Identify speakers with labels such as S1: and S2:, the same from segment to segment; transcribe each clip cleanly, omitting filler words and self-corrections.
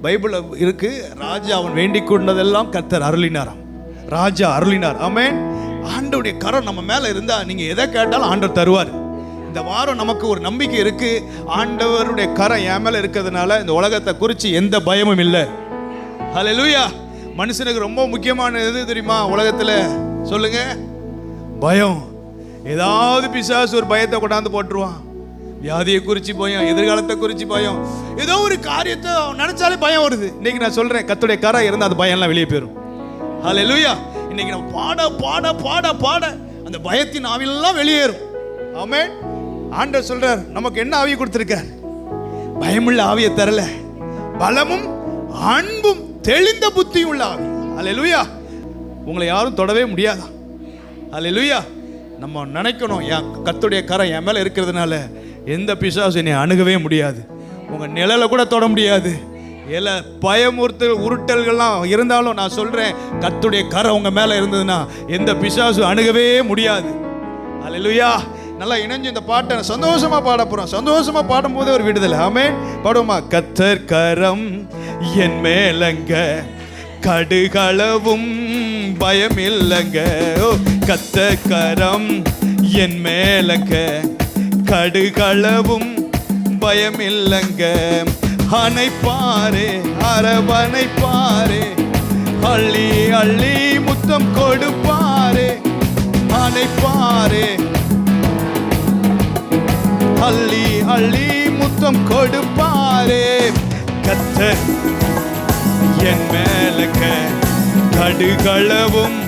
S1: Bible இருக்கு. ராஜா அவன் வேண்டிக் கொண்டதெல்லாம் கர்த்தர் அருளினாராம். ராஜா அருளினார். ஆமென். ஆண்டவருடைய கரம் நம்ம மேல இருந்தா நீங்க எதை கேட்டாலும் ஆண்டவர் தருவார். இந்த வாரம் நமக்கு ஒரு நம்பிக்கை இருக்கு. ஆண்டவருடைய கரம் என் மேல இருக்கிறதுனால இந்த உலகத்தை குறித்து எந்த பயமும் இல்லை. ஹல்லேலூயா. மனுஷனுக்கு ரொம்ப முக்கியமான எது தெரியுமா உலகத்துல? சொல்லுங்க. பயம். ஏதாவது பிசாசு ஒரு பயத்தை கொண்டாந்து போட்டுருவான். வியாதியை குறித்து பயம், எதிர்காலத்தை குறித்து பயம், ஏதோ ஒரு காரியத்தை நினைச்சாலே பயம் வருது. இன்னைக்கு நான் சொல்றேன், கர்த்தருடைய கரம் இருந்தால் அந்த பயம் எல்லாம் வெளியே போயிடும். ஹல்லேலூயா. இன்னைக்கு நம்ம பாட பாட பாட பாட அந்த பயத்தின் ஆவியெல்லாம் வெளியேறும். ஆமென். ஆண்டவர் சொல்றார், நமக்கு என்ன ஆவியை கொடுத்திருக்கார்? பயமுள்ள ஆவியை தரல, பலமும் அன்பும் தெளிந்த புத்தியும் உள்ள ஆவி. ஹல்லேலூயா. உங்களை யாரும் தொடவே முடியாதா? ஹல்லேலூயா. நம்ம நினைக்கணும், கர்த்தருடைய கரம் என் மேல இருக்கிறதுனால எந்த பிசாசு என்னை அணுகவே முடியாது. உங்க நிழலை கூட தொட முடியாது. பயமுறுத்தல் உருட்டல்கள்லாம் இருந்தாலும் நான் சொல்றேன், கர்த்தருடைய கரம் உங்க மேல இருந்ததுன்னா எந்த பிசாசு அணுகவே முடியாது. ஹல்லேலூயா. நல்லா இணைஞ்சு இந்த பாட்டை சந்தோஷமா பாட போறோம். சந்தோஷமா பாடும்போது ஒரு விடுதலை. ஆமென். பாடுவோமா? கர்த்தர் கரம் என் மேலங்க, கடுகளவும் பயம் இல்லைங்க. ஓ, கர்த்தர் கரம் என் மேலங்க, கடுகளவும் பயம் இல்லைங்க. அணைப்பாரே, அரவணைப்பாரே, அள்ளி அள்ளி முத்தம் கொடுப்பாரே. அணைப்பாரே, அள்ளி அள்ளி முத்தம் கொடுப்பாரே. கர்த்தர் என் மேலங்க, கடுகளவும்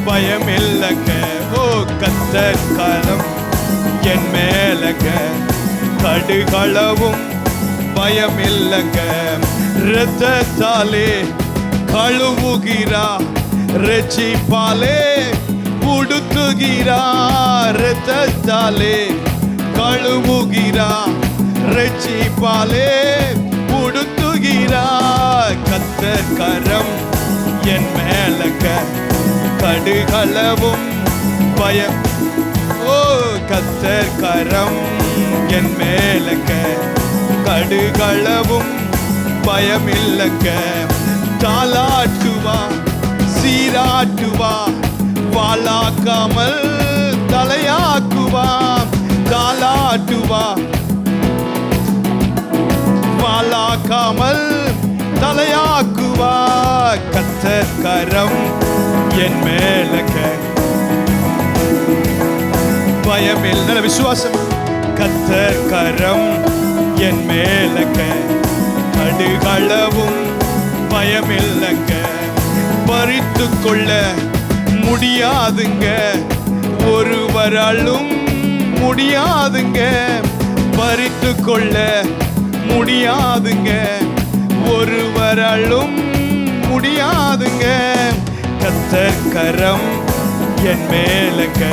S1: பயம் இல்லைங்க. ஓ, கர்த்தர் கரம் என் மேலங்க, கடுகளவும் பயம் இல்லைங்க. இரத்தத்தாலே கழுவுகிறா, ரட்சிப்பாலே உடுத்துகிறா. இரத்தத்தாலே கழுவுகிறா, ரட்சிப்பாலே உடுத்துகிறா. கர்த்தர் கரம் என் மேலங்க, கடுகளவும் பயம். ஓ, கர்த்தர் கரம் என் மேலங்க, கடுகளவும் பயம் இல்லைங்க. தாலாட்டுவா, சீராட்டுவா, வாளாக்காமல் தலையாக்குவா. தாலாட்டுவா, வாளாக்காமல் தலையாக்குவா. கர்த்தர் கரம் என் மேலங்க, பயம் இல்லை. விசுவாசம். கர்த்தர் கரம் என் மேலங்க, கடுகளவும் பயம் இல்லைங்க. பறித்து கொள்ள முடியாதுங்க, ஒருவராலும் முடியாதுங்க. பறித்து கொள்ள முடியாதுங்க, ஒருவராலும் முடியாதுங்க. கர்த்தர் கரம் என் மேலங்க,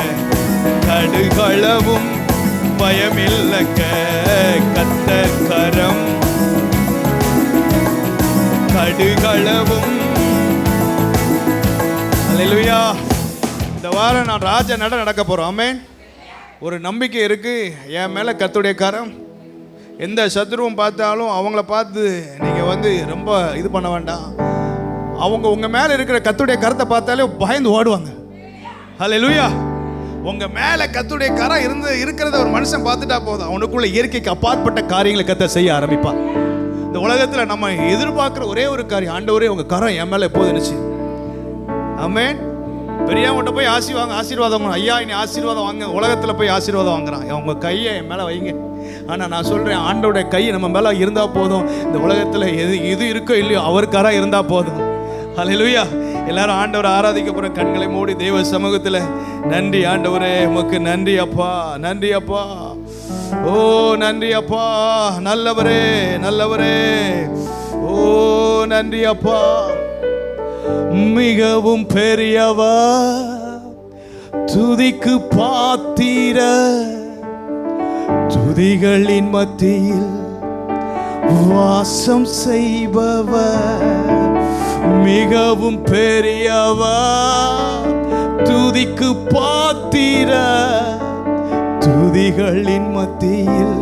S1: கடுகளவும் பயம் இல்லைங்க. கர்த்தர் கரம் கடுகளவும். ஹல்லேலூயா. இந்த வாரம் நான் ராஜ நடக்க போறோம். ஆமென். ஒரு நம்பிக்கை இருக்கு என் மேல கர்த்தருடைய கரம். எந்த சத்துருவும் பார்த்தாலும் அவங்கள பார்த்து நீங்க ரொம்ப இது பண்ண வேண்டாம். அவங்க உங்க மேல இருக்கிற கர்த்தருடைய கரத்தை பார்த்தாலே பயந்து ஓடுவாங்க. ஹல்லேலூயா. உங்க மேல கர்த்தருடைய கரம் இருக்கிறத ஒரு மனுஷன் பார்த்துட்டா போதும், அவனுக்குள்ள இயற்கைக்கு அப்பாற்பட்ட காரியங்களை கர்த்தர் செய்ய ஆரம்பிப்பான். இந்த உலகத்துல நம்ம எதிர்பார்க்கிற ஒரே ஒரு காரியம், ஆண்டவரே உங்க கரம் என் மேல எப்போது இருந்துச்சு. ஆமென். பெரியவங்கிட்ட போய் ஆசீர்வாதம் ஐயா இனி ஆசீர்வாதம் வாங்க. உலகத்துல போய் ஆசீர்வாதம் வாங்குறான். உங்க கையை என் மேல வைங்க. ஆனா நான் சொல்றேன், ஆண்டோட கை நம்ம மேல இருந்தா போதும். இந்த உலகத்துல எது இருக்கோ இல்லையோ அவர் கரம் இருந்தா போதும். ஹல்லேலூயா. எல்லாரும் ஆண்டவரை ஆராதிக்க போற. கண்களை மூடி தேவ சமூகத்துல, நன்றி ஆண்டவரே, உமக்கு நன்றி அப்பா, நன்றி அப்பா. ஓ நன்றி அப்பா, நல்லவரே நல்லவரே. ஓ நன்றி அப்பா. மிகவும் பெரியவா, துதிக்கு பாத்திர, துதிகளின் மத்தியில் வாசம் செய்பவர். மிகவும் பெரியவா, துதிக்கு பாத்திர, துதிகளின் மத்தியில்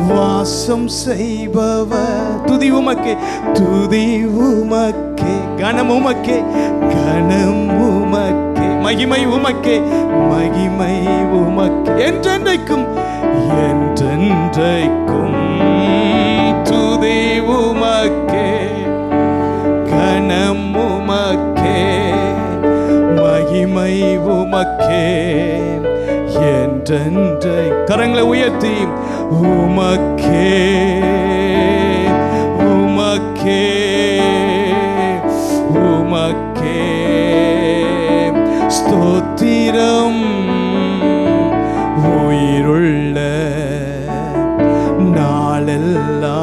S1: வாசம் செய்பவர். துதி உமக்கே, துதி உமக்கே, கனம் உமக்கே, கனம் உமக்கே, மகிமை உமக்கே, மகிமை உமக்கே, என்றென்றைக்கும் என்றென்றைக்கும் துதி உமக்கே, கனம் உமக்கே, மகிமை உமக்கே, என்றென்றை. கரங்களை உயர்த்தி உமக்கே, உமக்கே, உமக்கே ஸ்தோத்திரம். உயிருள்ள நாளெல்லாம்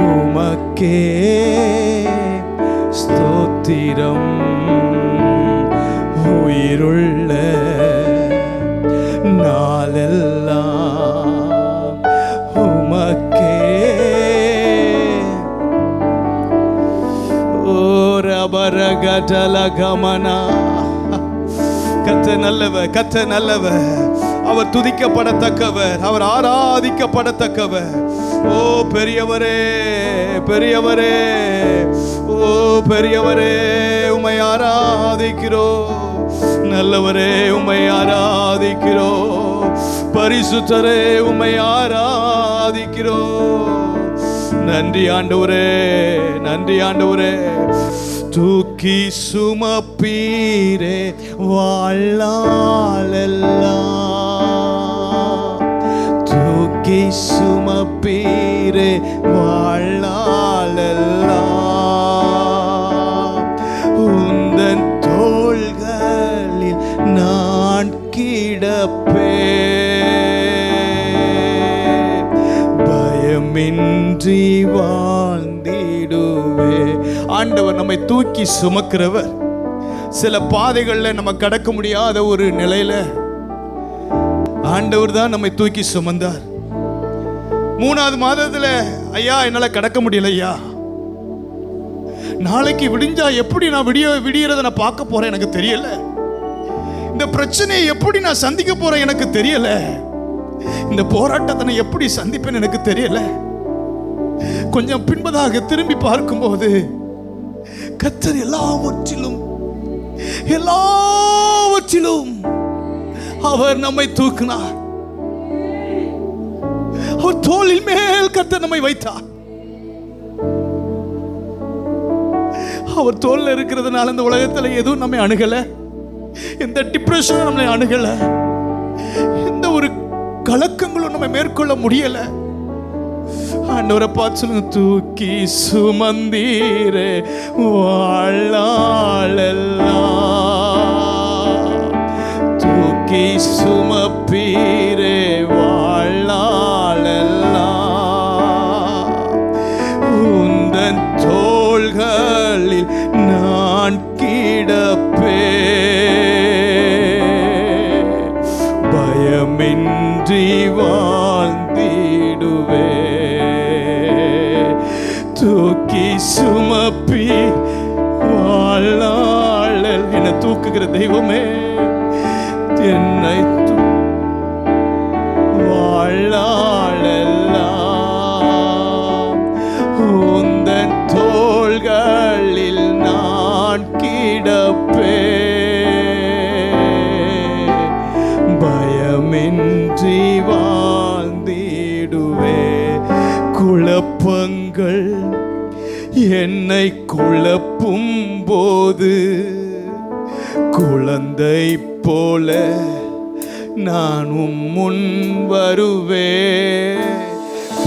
S1: உமக்கே ஸ்தோத்திரம். உயிருள்ள நாளெல்லாம் உமக்கே. ஓ ரபரகடலகமனா. கர்த்தர் நல்லவர், கர்த்தர் நல்லவர். அவர் துதிக்கப்படத்தக்கவர், அவர் ஆராதிக்கப்படத்தக்கவர். ஓ பெரியவரே, பெரியவரே, ஓ பெரியவரே, உம்மை ஆராதிக்கிறோம். நல்லவரே, உம்மை ஆராதிக்கிறோம். பரிசுத்தரே, உம்மை ஆராதிக்கிறோம். நன்றி ஆண்டவரே, நன்றி ஆண்டவரே. தூக்கி சுமப்பீரே வாழ்நாளெல்லாம், தூக்கி சுமப்பீரே வாழ்நாளெல்லாம். உந்தன் தோள்களில் நான் கிடப்பேன், பயமின்றி வாழ்ந்திடுவே. ஆண்டவர் நம்மை தூக்கி சுமக்கிறவர். சில பாதைகளில் நம்ம கடக்க முடியாத ஒரு நிலையில ஆண்டவர் தான் நம்மை தூக்கி சுமந்தார். 3வது மாதத்துல ஐயா என்னால கடக்க முடியல ஐயா, நாளைக்கு விடிஞ்சா எப்படி நான் விடியறத நான் பார்க்க போறேன் எனக்கு தெரியல, இந்த பிரச்சனையை எப்படி நான் சந்திக்க போறேன் எனக்கு தெரியல, இந்த போராட்டத்தை நான் எப்படி சந்திப்பேன் எனக்கு தெரியல. கொஞ்சம் பின்பதாக திரும்பி பார்க்கும்போது கர்த்தர் எல்லாவற்றிலும் எல்லாவற்றிலும் அவர் நம்மை தூக்கினார். அவர் தோளின் மேல் கர்த்தர் நம்மை வைத்தார். அவர் தோல்ல இருக்கிறதுனால இந்த உலகத்துல எதுவும் நம்மை அணுகல, எந்த டிப்ரெஷனும் நம்மளை அணுகல, எந்த ஒரு கலக்கங்களும் நம்ம மேற்கொள்ள முடியல. ஆண்டவரை பார்த்து சொல்லுங்க, தூக்கி சுமந்தீரே வாழ்நாளெல்லாம், தூக்கி சுமப்பீரே வாழ்நாளெல்லாம். உந்தன் தோள்களில் நான் கிடப்பேன், பயமின்றி வாழ்ந்திடுவே. தூக்கி சுமப்பி வாழ்நாளில் என்னை தூக்குகிற தெய்வமே, என்னை வாழ்நாளெல்லாம் உந்தன் தோள்களில் நான் கிடப்பேன், பயமின்றி வாழ்ந்திடுவே. குழப்பங்கள் என்னை குழப்பும் போது குழந்தை போல நானும் முன் வருவேன்.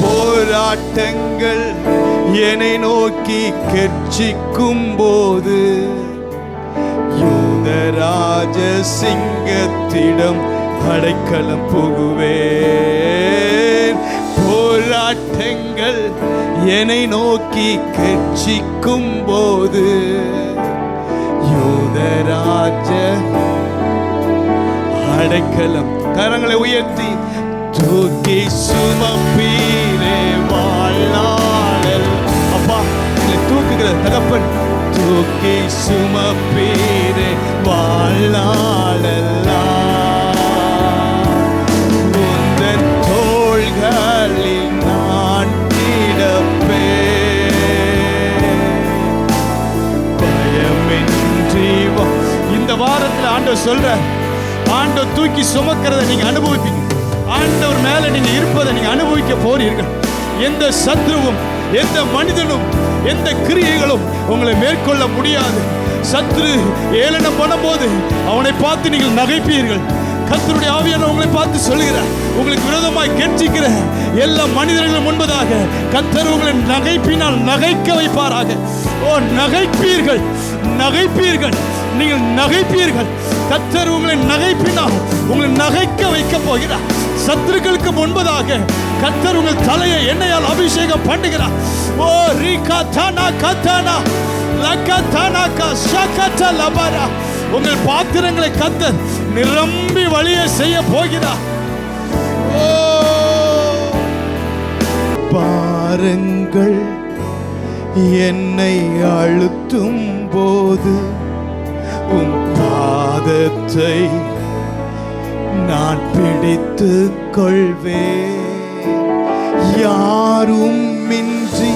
S1: போராட்டங்கள் என்னை நோக்கி கெர்ச்சிக்கும் போது யூதராஜ சிங்கத்திடம் அடைக்கலம் புகுவேன். போராட்டங்கள் என்னை நோக்கி கெர்ச்சிக்கும் போது யூதராஜ அடைக்கலம். கரங்களை உயர்த்தி தூக்கி சுமப்பீரே வாழ்நாளில். அப்பா தூக்குகிற தகப்பன், தூக்கி சுமப்பீரே வாழ்நாளெல்லாம். உந்தன் தோள்கள் இந்த வாரத்தில் ஆண்டவர் சொல்ற, ஆண்டவர் தூக்கி சுமக்கிறதை நீங்க அனுபவிப்பீங்க. ஆண்டவர் மேல நீங்க இருப்பதை நீங்க அனுபவிக்க போறீர்கள். எந்த சத்ருவும், எந்த மனிதனும், எந்த கிரியைகளும் உங்களை மேற்கொள்ள முடியாது. சத்ரு ஏளனம் பண்ணும்போது அவனை பார்த்து நீங்கள் நகைப்பீர்கள். கர்த்தருடைய ஆவியானவர் உங்களை பார்த்து சொல்லுகிறார், உங்களுக்கு விரோதமாய் கெஞ்சிக்கிற எல்லா மனிதர்களும் முன்பதாக கர்த்தர் உங்களை நகைப்பினால் நகைக்க வைப்பாராக. ஓ, நகைப்பீர்கள், நகைப்பீர்கள், நீங்கள் நகைப்பீர்கள். கர்த்தர் உங்களை நகைப்பினால் உங்களை நகைக்க வைக்க போகிறார். சத்துருக்களுக்கு முன்பதாக கர்த்தர் உங்கள் தலையை எண்ணெயால் அபிஷேகம் பண்ணுகிறார். ஓ ரீகா தானா கத்தானா லகத்தானா கஷகத லபரா. உங்கள் பாத்திரங்களை கர்த்தர் நிரம்பி வழிய செய்ய போகிறார். ஓ, பாருங்கள், என்னை அழுத்தும் போது உன் பாதத்தை நான் பிடித்து கொள்வேன். யாரும் இன்றி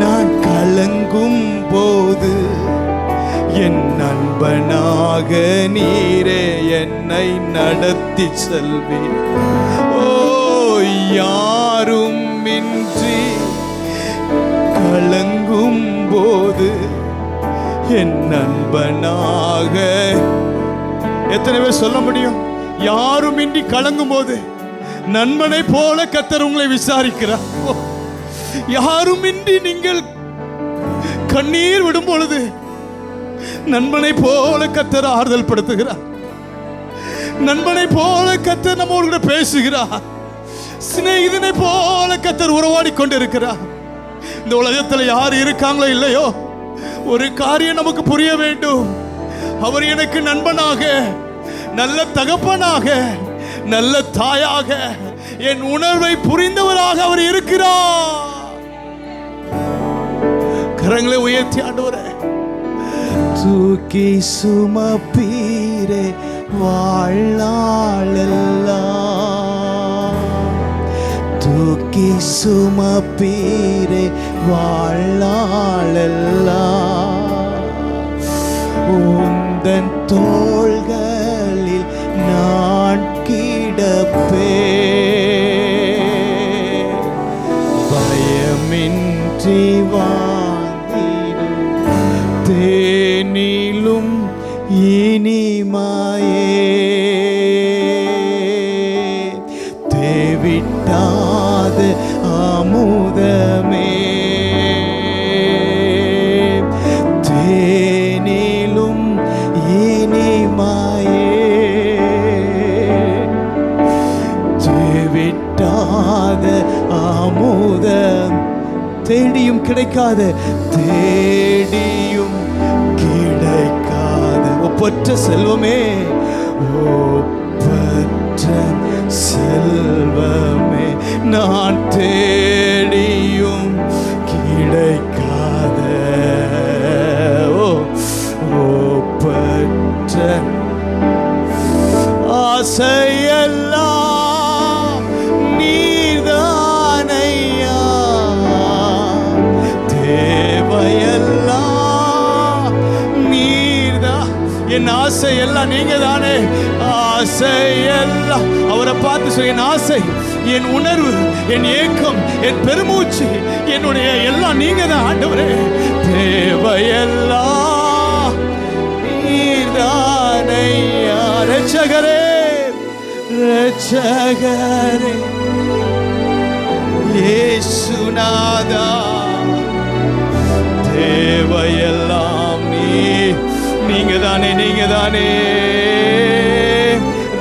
S1: நான் கலங்கும் போது என் நண்பனாக நீரே என்னை நடத்தி செல்வீர். ஓ, யாரும் இன்றி கலங்கும் போது என் நண்பனாக. எத்தனை பேர் சொல்ல முடியும்? யாரும் இன்றி கலங்கும் போது நண்பனை போல கர்த்தர் உங்களை விசாரிக்கிறார். யாரும் இன்றி நீங்கள் கண்ணீர் விடும் பொழுது நண்பனை போல கர்த்தர் ஆறுதல் படுத்துகிறார். நண்பனை போல கர்த்தர் நம்மோடு கூட பேசுகிறார். சிநேகிதனை போல கர்த்தர் உறவாடி கொண்டிருக்கிறார். இந்த உலகத்தில் யார் இருக்காங்களோ இல்லையோ, ஒரு காரியம் நமக்கு புரிய வேண்டும். அவர் எனக்கு நண்பனாக, நல்ல தகப்பனாக, நல்ல தாயாக, என் உணர்வை புரிந்தவராக அவர் இருக்கிறார். கரங்களை உயர்த்தி ஆண்டவரே, தூக்கி சுமப்பீரே வாழ்நாளெல்லாம், தூக்கி சுமப்பீரே வாழ்நாளெல்லாம். உந்தன் தோள்களில் நான் கிடப்பேன், பயமின்றி வாழ்ந்திடும் தேனிலும் இனிமையே, தேவிட்டாத அமுதமே, தேனிலும் இனிமையே, தேவிட்டாத அமுதம், தேடியும் கிடைக்காத, தேடியும் கிடைக்காத ஒப்பற்ற செல்வமே, ஒப்பற்ற செல்வமே, நான் தேடியும் கிடைக்காத ஒப்பற்ற ஆசையெல்லாம் நீர்தானையா, தேவையெல்லாம் நீர்தான். என் ஆசை எல்லாம் நீங்க தானே. ஆசை எல்லாம் அவரை பார்த்து சொல்ல, என் ஆசை, என் உணர்வு, என் ஏக்கம், என் பெருமூச்சு, என்னுடைய எல்லாம் நீங்க தான் ஆண்டவரே. தேவையெல்லாம் நீர்தானையா. ரட்சகரே, ரட்சகரே, இயேசுநாதா, தேவையெல்லாம் நீங்க தானே, நீங்க தானே.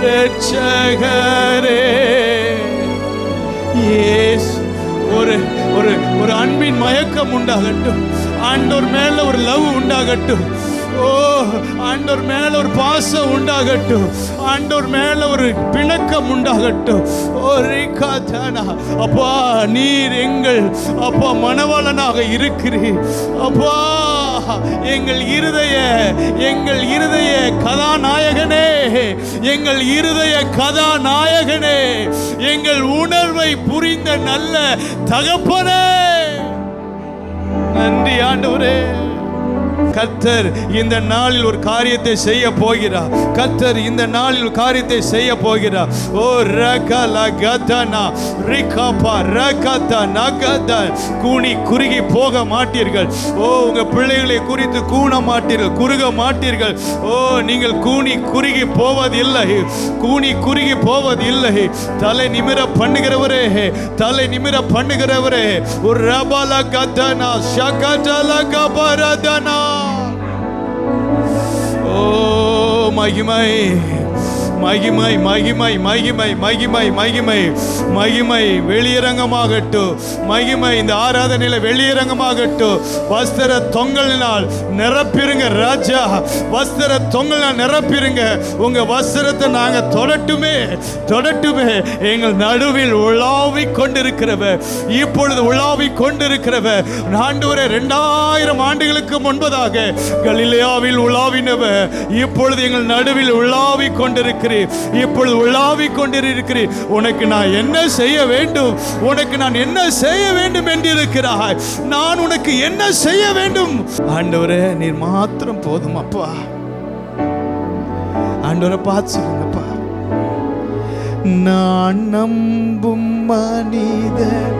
S1: ரட்சகரே இயேசு, ஒரு ஒரு ஒரு அன்பின் மயக்கம் உண்டாகட்டும். ஆண்டவர் மேல ஒரு லவ் உண்டாகட்டும். ஓ, ஆண்டவர் மேல ஒரு பாசம் உண்டாகட்டும். ஆண்டவர் மேல ஒரு பிணக்கம் உண்டாகட்டும். ஓ ரீகாதானா, அப்பா நீர் எங்கள் அப்பா மணவாளனாக இருக்கிறீர். அப்பா எங்கள் இருதய கதாநாயகனே, எங்கள் இருதய கதாநாயகனே, எங்கள் உணர்வை புரிந்த நல்ல தகப்பனே, நன்றி ஆண்டவரே. கர்த்தர் இந்த நாளில் ஒரு காரியத்தை செய்ய போகிறார். கர்த்தர் இந்த நாளில் ஒரு காரியத்தை செய்ய போகிறார். ஓ ரகலகதனா ரிகபா ரகத நகத. கூனி குறுகி போக மாட்டீர்கள். ஓ உங்க பிள்ளைகளை குறித்து கூண மாட்டீர்கள், குறுக மாட்டீர்கள். ஓ நீங்கள் கூனி குறுகி போவதில்லை, கூனி குறுகி போவதில்லை. தலை நிமிர பண்ணுகிறவரே, தலை நிமிர பண்ணுகிறவரே. ஒரு ரபலகதனா ஷகதலகபரதனா. ஓ மகிமை மகிமை மகிமை மகிமை மகிமை மகிமை மகிமை வெளியரங்கமாகட்டும். மகிமை இந்த ஆராதனையில வெளியரங்கமாகட்டும். வஸ்திர தொங்கலினால் நிரப்பிருங்க ராஜா, வஸ்திர தொங்கலினால் நிரப்பிருங்க. உங்க வஸ்திரத்தை நாங்க தொடட்டுமே, தொடட்டுமே. எங்கள் நடுவில் உலாவி கொண்டிருக்கிறவர், இப்பொழுது உலாவி கொண்டிருக்கிறவர். ஆண்டவரே 2000 ஆண்டுகளுக்கு முன்பதாக கலிலேயாவில் உலாவினவர் இப்பொழுது எங்கள் நடுவில் உலாவி கொண்டிருக்கிறேன். இப்பொழுது உலாவி கொண்டிருக்கிறேன். உனக்கு நான் என்ன செய்ய வேண்டும், உனக்கு நான் என்ன செய்ய வேண்டும் என்று இருக்கிறாய். நான் உனக்கு என்ன செய்ய வேண்டும்? ஆண்டவரே நீர் மாத்திரம் போதும் அப்பா. ஆண்டவரை பார்த்து சொல்லுங்கப்பா. நான் நம்பும் மனிதர்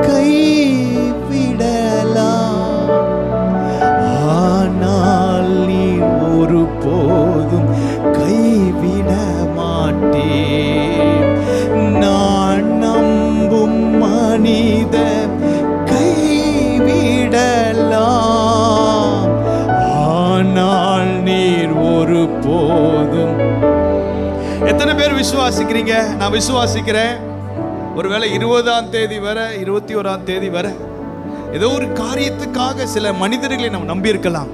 S1: கைவிடலாம், ஆனால் நீ ஒரு போதும் கைவிட மாட்டேன். நான் நம்பும் மனிதர் கைவிடலாம், ஆனால் நீர் ஒரு போதும். எத்தனை பேர் விசுவாசிக்கிறீங்க? நான் விசுவாசிக்கிறேன். ஒருவேளை 20ஆம் தேதி வரை, 21ஆம் தேதி வரை ஏதோ ஒரு காரியத்துக்காக சில மனிதர்களை நம்ம நம்பி இருக்கலாம்.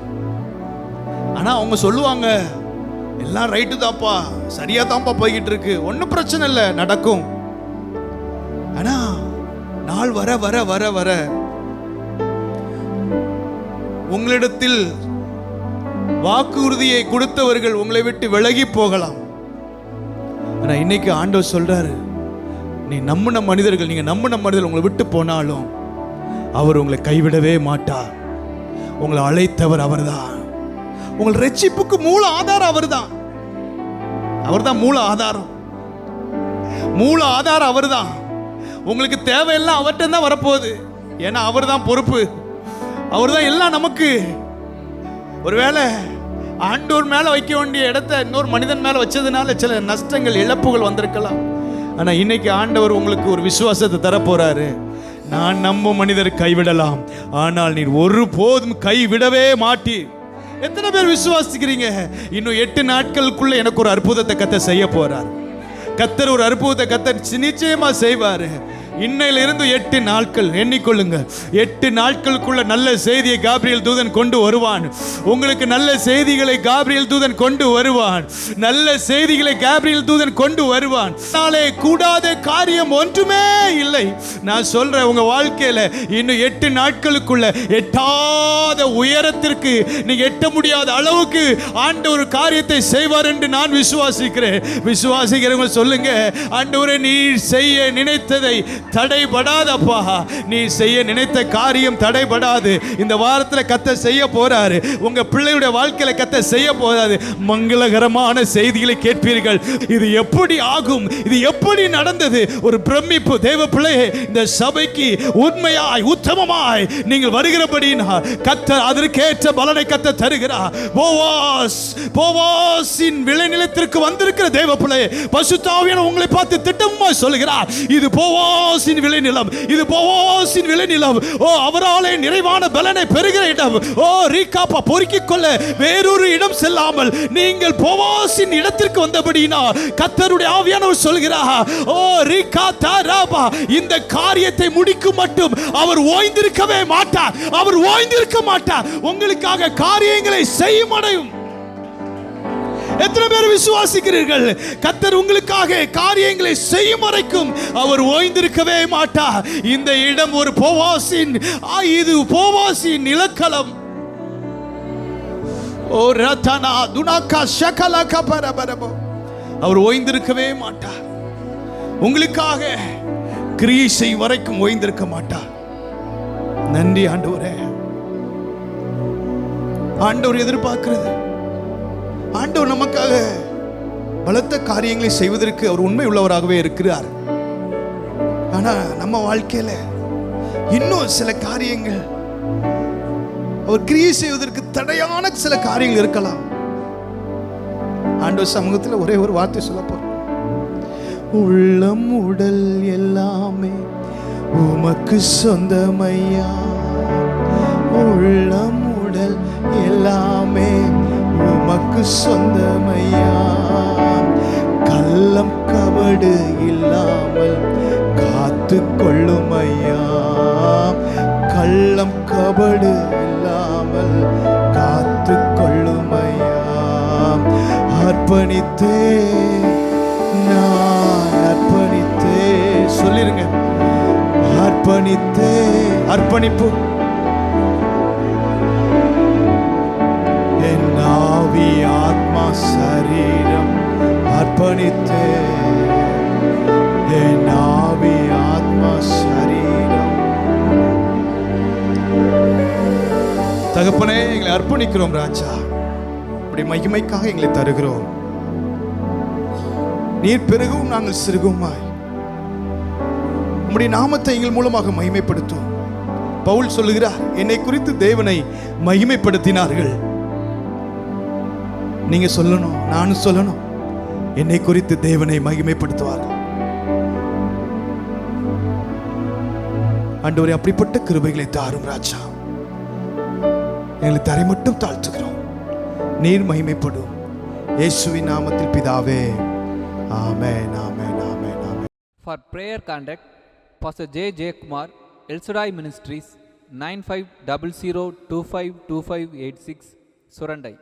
S1: ஆனா அவங்க சொல்லுவாங்க, எல்லாம் ரைட்டு தான்ப்பா, சரியா தான்ப்பா போய்கிட்டு இருக்கு, ஒன்றும் பிரச்சனை இல்லை, நடக்கும். ஆனா நாள் வர வர வர வர உங்களிடத்தில் வாக்குறுதியை கொடுத்தவர்கள் உங்களை விட்டு விலகி போகலாம். ஆனா இன்னைக்கு ஆண்டவர் சொல்றாரு, நீ நம்பின மனிதர்கள், நீங்க நம்பின மனிதர்கள் உங்களை விட்டு போனாலும் அவர் உங்களை கைவிடவே மாட்டார். உங்களை அழைத்தவர் அவர்தான். உங்கள் ரட்சிப்புக்கு மூல ஆதாரம் அவர்தான். அவர்தான் மூல ஆதாரம், மூல ஆதாரம் அவர்தான். உங்களுக்கு தேவையெல்லாம் அவர்கிட்ட தான் வரப்போகுது. ஏன்னா அவர்தான் பொறுப்பு, அவர்தான் எல்லாம் நமக்கு. ஒருவேளை ஆண்டவர் மேல வைக்க வேண்டிய இடத்தை இன்னொரு மனிதன் மேல வச்சதுனால சில நஷ்டங்கள், இழப்புகள் வந்திருக்கலாம். ஆனா இன்னைக்கு ஆண்டவர் உங்களுக்கு ஒரு விசுவாசத்தை தரப்போறாரு. நான் நம்பும் மனிதர் கைவிடலாம், ஆனால் நீர் ஒருபோதும் கைவிடவே மாட்டீர். எத்தனை பேர் விசுவாசிக்கிறீங்க? இன்னும் 8 நாட்களுக்குள்ள எனக்கு ஒரு அற்புதத்தை கர்த்தர் செய்ய போறார். கர்த்தர் ஒரு அற்புதத்தை கர்த்தர் நிச்சயமா செய்வாரு. இன்னையிலிருந்து 8 நாட்கள் எண்ணிக்கொள்ளுங்க. 8 நாட்களுக்குள்ள நல்ல செய்தியை காபிரியல் தூதன் கொண்டு வருவான். உங்களுக்கு நல்ல செய்திகளை காபிரியல் தூதன் கொண்டு வருவான். நல்ல செய்திகளை காபிரியல் தூதன் கொண்டு வருவான். நாளே கூடாத காரியம் ஒன்றுமே இல்லை. நான் சொல்றேன், உங்க வாழ்க்கையில இன்னும் 8 நாட்களுக்குள்ள எட்டாத உயரத்திற்கு, நீங்க எட்ட முடியாத அளவுக்கு ஆண்டவர் ஒரு காரியத்தை செய்வார் என்று நான் விசுவாசிக்கிறேன். விசுவாசிக்கிறவங்க சொல்லுங்க, ஆண்டவரே நீர் செய்ய நினைத்ததை தடைபடாதப்பா, நீ செய்ய நினைத்த காரியம் தடைபடாது. இந்த வாரத்தில் கர்த்தர் செய்ய போறாரு. உங்க பிள்ளையுடைய வாழ்க்கையில கர்த்தர் செய்ய போறாரு. மங்களகரமான செய்திகளை கேட்பீர்கள். இது எப்படி ஆகும், இது எப்படி நடந்தது, ஒரு பிரமிப்பு. தேவ பிள்ளையே, இந்த சபைக்கு உண்மையாய் உத்தமமாய் நீங்கள் வருகிறபடியினால் கர்த்தர் அதற்கேற்ற பலனை கர்த்தர் தருகிறார். போவாசின் விளைநிலத்திற்கு வந்திருக்கிற தேவ பிள்ளையே, பரிசுத்த ஆவியானவர் உங்களை பார்த்து திட்டமா சொல்கிறார், இது போவாஸ் விளைநிலம், இது போவாசின் விளைநிலம். ஓ, அவராலே நிறைவான பலனை பெறுகிற இடம். ஓ ரீகாப்பா, பொறுக்கிக் கொள்ள வேறொரு இடம் செல்லாமல் நீங்கள் போவாசின் இடத்திற்கு வந்தபடியினால் கர்த்தருடைய ஆவியானவர் சொல்கிறார், ஓ ரீகாத்தா ராபா, இந்த காரியத்தை முடிக்கும் மட்டும் அவர் ஓய்ந்திருக்கவே மாட்டார். அவர் ஓய்ந்திருக்க மாட்டார். உங்களுக்காக காரியங்களை செய்யும் அடையும். எத்தனை பேர் விசுவாசிக்கிறீர்கள்? கர்த்தர் உங்களுக்காக காரியங்களை செய்யும் வரைக்கும் அவர் ஓய்ந்திருக்கவே மாட்டார். இந்த இடம் ஒரு போவாசின், இது போவாசின் நிலக்களம். ஓ ரதனா துனாகா ஷகலக பரபரபோ, அவர் ஓய்ந்திருக்கவே மாட்டார். உங்களுக்காக கிரியை செய் வரைக்கும் ஓய்ந்திருக்க மாட்டார். நன்றி ஆண்டவரே. ஆண்டவர் எதிர்பார்க்கிறது. ஆண்டவர் நமக்காக பலத்த காரியங்களை செய்வதற்கு அவர் உண்மை உள்ளவராகவே இருக்கிறார். ஆனா நம்ம வாழ்க்கையில இன்னும் சில காரியங்கள் அவர் கிரியை செய்வதற்கு தடையான சில காரியங்கள் இருக்கலாம். ஆண்டவர் சமூகத்தில் ஒரே ஒரு வார்த்தை சொல்ல போறோம். உள்ளம் உடல் எல்லாமே உமக்கு சொந்தமையா, உள்ளம் உடல் எல்லாமே உமக்கு சொந்தமையா, கள்ளம் கபடு இல்லாமல் காத்து கொள்ளுமையா, கள்ளம் கபடு இல்லாமல் காத்து கொள்ளுமையா. அர்ப்பணித்தே நான் அர்ப்பணித்தே, சொல்லிருங்க, அர்ப்பணித்தே. அர்ப்பணிப்பு என் ஆவி ஆத்மா சரீரம் அர்ப்பணித்தே, என் ஆவி ஆத்மா சரீரம். தகப்பனே, எங்களை அர்ப்பணிக்கிறோம் ராஜா. இப்படி மகிமைக்காக எங்களை தருகிறோம். நீர் பெருகவும் நாங்கள் சிறுகுமாய் உம்முடைய நாமத்தை எங்கள் மூலமாக மகிமைப்படுத்தும். பவுல் சொல்லுகிறார், என்னை குறித்து தேவனை மகிமைப்படுத்தினார்கள். நீங்க சொல்லணும், நானும் சொல்லணும், என்னை குறித்து தேவனை மகிமைப்படுத்துவார்கள். ஆண்டவரே, அப்படிப்பட்ட கிருபைகளை தாரும் ராஜா. எங்களை தரை மட்டும் தாழ்த்துகிறோம். நீர் மகிமைப்படும். இயேசுவின் நாமத்தில் பிதாவே, ஆமென், ஆமென், ஆமென், ஆமென்.
S2: For prayer contact, Pastor J. Kumar, El Shaddai Ministries, 9500252586, Surandai.